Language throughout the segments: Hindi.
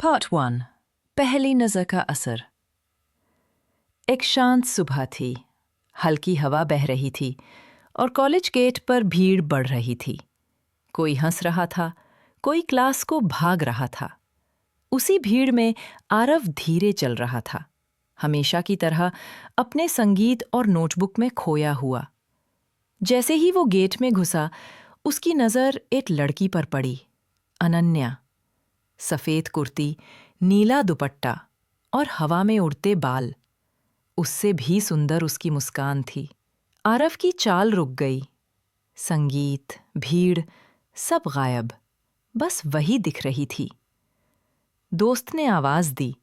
पार्ट 1 पहली नज़र का असर। एक शांत सुबह थी। हल्की हवा बह रही थी और कॉलेज गेट पर भीड़ बढ़ रही थी। कोई हंस रहा था, कोई क्लास को भाग रहा था। उसी भीड़ में आरव धीरे चल रहा था, हमेशा की तरह अपने संगीत और नोटबुक में खोया हुआ। जैसे ही वो गेट में घुसा, उसकी नज़र एक लड़की पर पड़ी, अनन्या। सफ़ेद कुर्ती, नीला दुपट्टा और हवा में उड़ते बाल। उससे भी सुंदर उसकी मुस्कान थी। आरव की चाल रुक गई। संगीत, भीड़, सब गायब। बस वही दिख रही थी। दोस्त ने आवाज़ दी,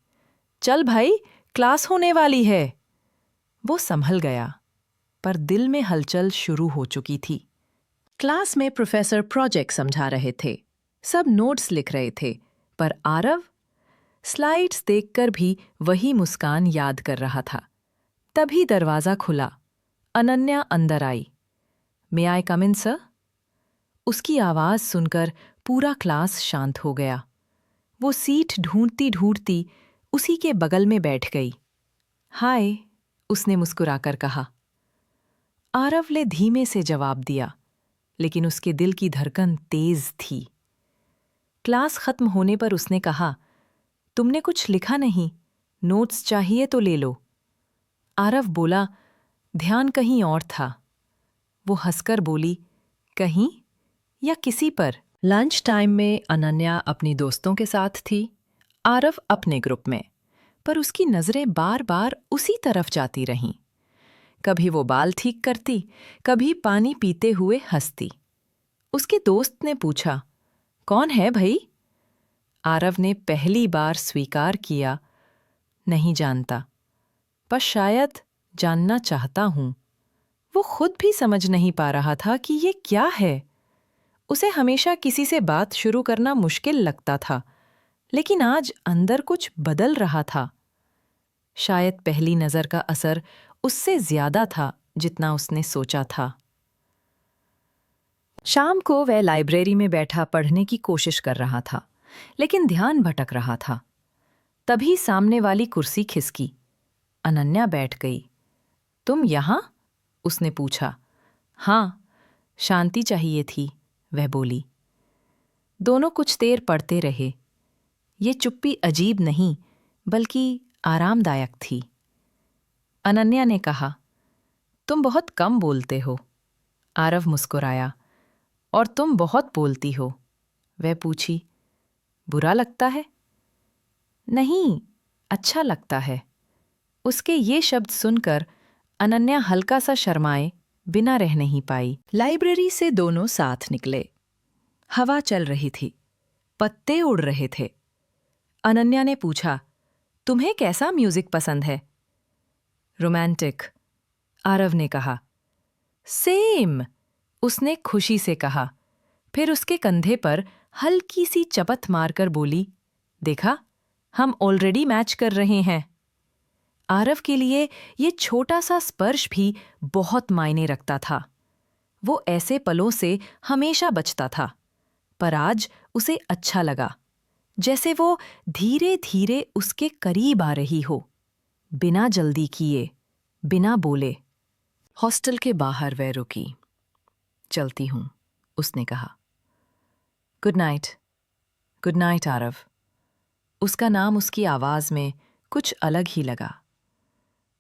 चल भाई, क्लास होने वाली है। वो संभल गया, पर दिल में हलचल शुरू हो चुकी थी। क्लास में प्रोफेसर प्रोजेक्ट समझा रहे थे। सब नोट्स लिख रहे थे, पर आरव स्लाइड्स देखकर भी वही मुस्कान याद कर रहा था। तभी दरवाज़ा खुला। अनन्या अंदर आई। मे आई कम इन सर? उसकी आवाज़ सुनकर पूरा क्लास शांत हो गया। वो सीट ढूंढती ढूंढती उसी के बगल में बैठ गई। हाय, उसने मुस्कुराकर कहा। आरव ने धीमे से जवाब दिया, लेकिन उसके दिल की धड़कन तेज थी। क्लास खत्म होने पर उसने कहा, तुमने कुछ लिखा नहीं, नोट्स चाहिए तो ले लो। आरव बोला, ध्यान कहीं और था। वो हंसकर बोली, कहीं या किसी पर? लंच टाइम में अनन्या अपनी दोस्तों के साथ थी, आरव अपने ग्रुप में, पर उसकी नज़रें बार बार उसी तरफ जाती रहीं। कभी वो बाल ठीक करती, कभी पानी पीते हुए हंसती। उसके दोस्त ने पूछा, कौन है भई? आरव ने पहली बार स्वीकार किया, नहीं जानता, पर शायद जानना चाहता हूं। वो खुद भी समझ नहीं पा रहा था कि ये क्या है। उसे हमेशा किसी से बात शुरू करना मुश्किल लगता था, लेकिन आज अंदर कुछ बदल रहा था। शायद पहली नज़र का असर उससे ज्यादा था जितना उसने सोचा था। शाम को वह लाइब्रेरी में बैठा पढ़ने की कोशिश कर रहा था, लेकिन ध्यान भटक रहा था। तभी सामने वाली कुर्सी खिसकी। अनन्या बैठ गई। तुम यहां? उसने पूछा। हाँ, शांति चाहिए थी, वह बोली। दोनों कुछ देर पढ़ते रहे। ये चुप्पी अजीब नहीं, बल्कि आरामदायक थी। अनन्या ने कहा, तुम बहुत कम बोलते हो। आरव मुस्कुराया। और तुम बहुत बोलती हो। वह पूछी, बुरा लगता है? नहीं, अच्छा लगता है। उसके ये शब्द सुनकर अनन्या हल्का सा शर्माए बिना रह नहीं पाई। लाइब्रेरी से दोनों साथ निकले। हवा चल रही थी, पत्ते उड़ रहे थे। अनन्या ने पूछा, तुम्हें कैसा म्यूजिक पसंद है? रोमांटिक, आरव ने कहा। सेम, उसने खुशी से कहा। फिर उसके कंधे पर हल्की सी चपत मारकर बोली, देखा, हम ऑलरेडी मैच कर रहे हैं। आरव के लिए ये छोटा सा स्पर्श भी बहुत मायने रखता था। वो ऐसे पलों से हमेशा बचता था, पर आज उसे अच्छा लगा, जैसे वो धीरे धीरे उसके करीब आ रही हो, बिना जल्दी किए, बिना बोले। हॉस्टल के बाहर वह रुकी। चलती हूं, उसने कहा। Good night. Good night Aarav. उसका नाम उसकी आवाज में कुछ अलग ही लगा।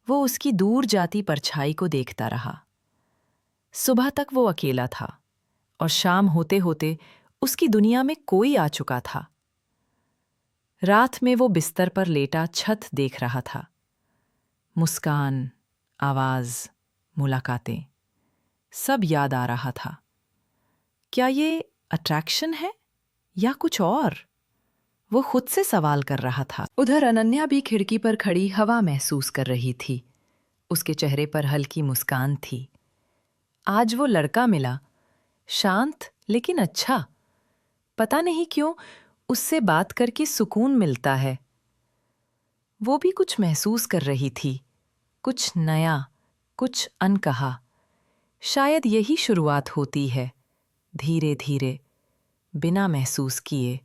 वो उसकी दूर जाती परछाई को देखता रहा। सुबह तक वो अकेला था, और शाम होते होते उसकी दुनिया में कोई आ चुका था। रात में वो बिस्तर पर लेटा छत देख रहा था। मुस्कान, आवाज, मुलाकातें, सब याद आ रहा था। क्या ये अट्रैक्शन है या कुछ और? वो खुद से सवाल कर रहा था। उधर अनन्या भी खिड़की पर खड़ी हवा महसूस कर रही थी। उसके चेहरे पर हल्की मुस्कान थी। आज वो लड़का मिला, शांत लेकिन अच्छा। पता नहीं क्यों उससे बात करके सुकून मिलता है। वो भी कुछ महसूस कर रही थी, कुछ नया, कुछ अनकहा। शायद यही शुरुआत होती है, धीरे धीरे, बिना महसूस किए,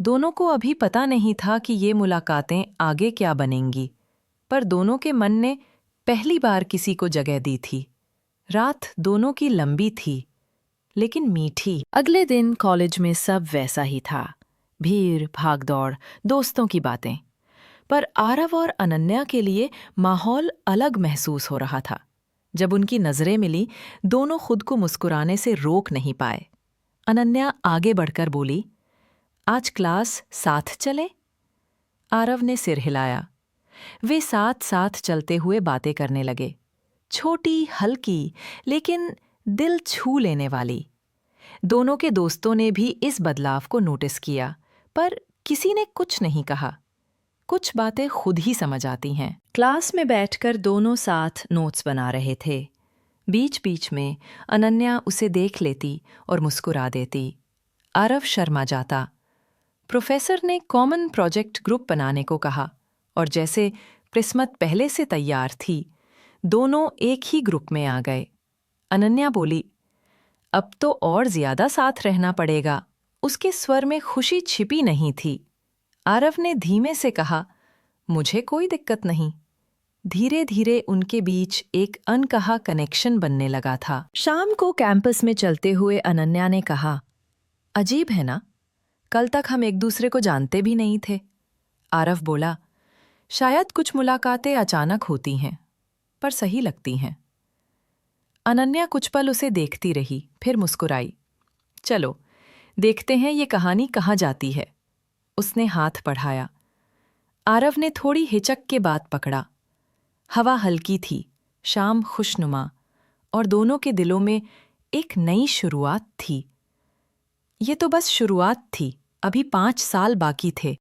दोनों को अभी पता नहीं था कि ये मुलाकातें आगे क्या बनेंगी, पर दोनों के मन ने पहली बार किसी को जगह दी थी। रात दोनों की लंबी थी, लेकिन मीठी। अगले दिन कॉलेज में सब वैसा ही था, भीड़, भागदौड़, दोस्तों की बातें। पर आरव और अनन्या के लिए माहौल अलग महसूस हो रहा था। जब उनकी नजरें मिली, दोनों खुद को मुस्कुराने से रोक नहीं पाए। अनन्या आगे बढ़कर बोली, आज क्लास साथ चले? आरव ने सिर हिलाया। वे साथ साथ चलते हुए बातें करने लगे, छोटी, हल्की, लेकिन दिल छू लेने वाली। दोनों के दोस्तों ने भी इस बदलाव को नोटिस किया, पर किसी ने कुछ नहीं कहा। कुछ बातें खुद ही समझ आती हैं। क्लास में बैठकर दोनों साथ नोट्स बना रहे थे। बीच बीच में अनन्या उसे देख लेती और मुस्कुरा देती। आरव शर्मा जाता। प्रोफेसर ने कॉमन प्रोजेक्ट ग्रुप बनाने को कहा, और जैसे किस्मत पहले से तैयार थी, दोनों एक ही ग्रुप में आ गए। अनन्या बोली, अब तो और ज्यादा साथ रहना पड़ेगा। उसके स्वर में खुशी छिपी नहीं थी। आरव ने धीमे से कहा, मुझे कोई दिक्कत नहीं। धीरे धीरे उनके बीच एक अनकहा कनेक्शन बनने लगा था। शाम को कैंपस में चलते हुए अनन्या ने कहा, अजीब है ना, कल तक हम एक दूसरे को जानते भी नहीं थे। आरव बोला, शायद कुछ मुलाकातें अचानक होती हैं, पर सही लगती हैं। अनन्या कुछ पल उसे देखती रही, फिर मुस्कुराई। चलो देखते हैं ये कहानी कहाँ जाती है। उसने हाथ बढ़ाया। आरव ने थोड़ी हिचक के बात पकड़ा। हवा हल्की थी, शाम खुशनुमा, और दोनों के दिलों में एक नई शुरुआत थी। ये तो बस शुरुआत थी, अभी 5 साल बाकी थे।